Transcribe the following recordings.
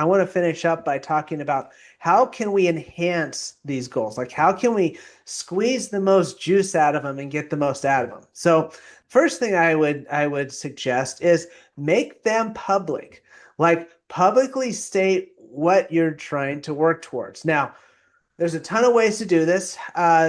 I want to finish up by talking about how can we enhance these goals? Like how can we squeeze the most juice out of them and get the most out of them? So first thing I would suggest is make them public. Like publicly state what you're trying to work towards. Now, there's a ton of ways to do this.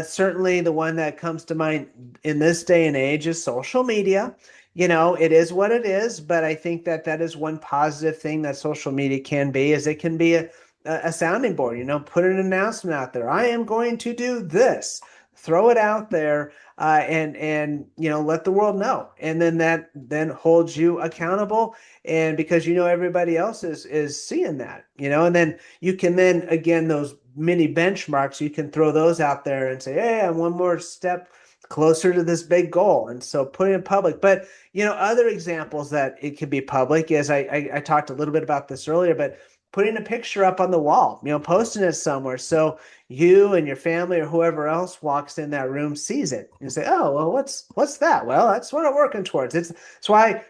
Certainly, the one that comes to mind in this day and age is social media. It is what it is, but I think that that is one positive thing that social media can be, is it can be a sounding board. Put an announcement out there. I am going to do this. Throw it out there, and let the world know, and then that then holds you accountable, and because everybody else is seeing that, and then you can then again those mini benchmarks, you can throw those out there and say, hey, I'm one more step closer to this big goal. And so putting it public. But other examples that it could be public is I talked a little bit about this earlier, but putting a picture up on the wall, posting it somewhere so you and your family or whoever else walks in that room sees it and say, oh, well, what's that? Well, that's what I'm working towards. It's why,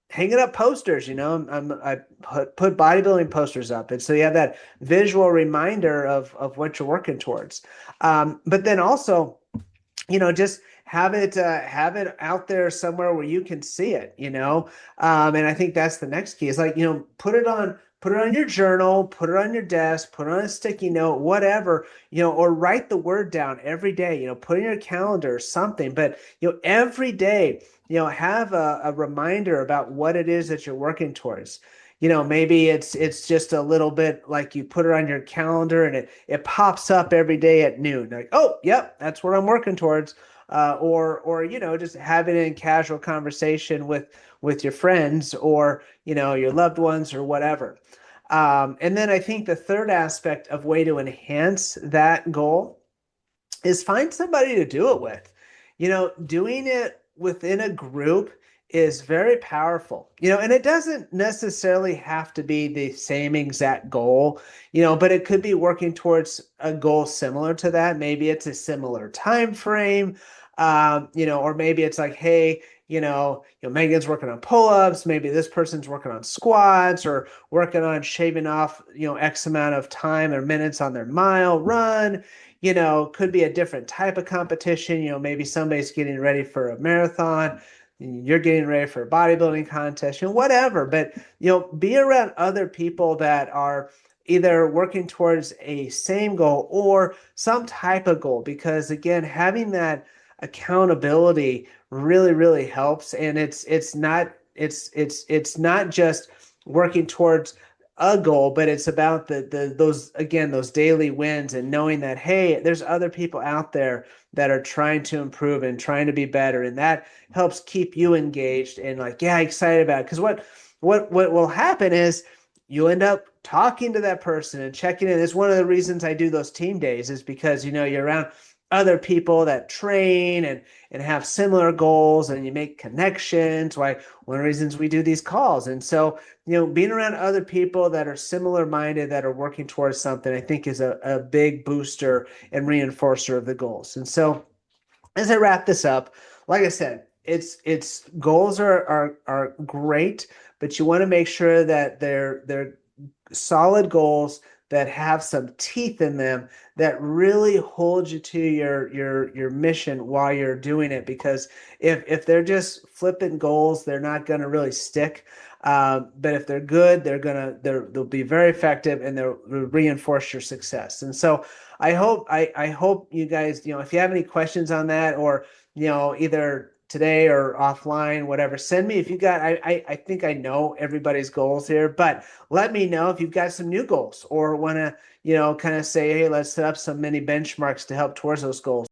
hanging up posters, I put bodybuilding posters up. And so you have that visual reminder of what you're working towards. But then also, just have it out there somewhere where you can see it, and I think that's the next key is like, put it on your journal, put it on your desk, put it on a sticky note, whatever, or write the word down every day, put in your calendar or something, but, every day, have a reminder about what it is that you're working towards. Maybe it's just a little bit like you put it on your calendar and it pops up every day at noon. Like, oh, yep, that's what I'm working towards. Or just having it in casual conversation with your friends or your loved ones or whatever. And then I think the third aspect of way to enhance that goal is find somebody to do it with. Doing it within a group is very powerful, and it doesn't necessarily have to be the same exact goal, but it could be working towards a goal similar to that. Maybe it's a similar time frame, or maybe it's like, hey, Megan's working on pull-ups, maybe this person's working on squats or working on shaving off, X amount of time or minutes on their mile run. Could be a different type of competition. Maybe somebody's getting ready for a marathon, you're getting ready for a bodybuilding contest, whatever. But, be around other people that are either working towards a same goal or some type of goal, because again, having that accountability really, really helps. And it's not just working towards a goal, but it's about those daily wins and knowing that, hey, there's other people out there that are trying to improve and trying to be better. And that helps keep you engaged and like, yeah, excited about it. Because what will happen is you end up talking to that person and checking in. It's one of the reasons I do those team days, is because, you're around other people that train and have similar goals, and you make connections. Why one of the reasons we do these calls. And so, being around other people that are similar minded, that are working towards something, I think is a big booster and reinforcer of the goals. And so as I wrap this up, like I said, it's goals are great, but you want to make sure that they're solid goals that have some teeth in them, that really hold you to your mission while you're doing it. Because if they're just flippant goals, they're not going to really stick. But if they're good, they'll be very effective, and they'll reinforce your success. And so I hope you guys, if you have any questions on that, or either today or offline, whatever, send me. If you got, I think I know everybody's goals here, but let me know if you've got some new goals or want to, kind of say, hey, let's set up some mini benchmarks to help towards those goals.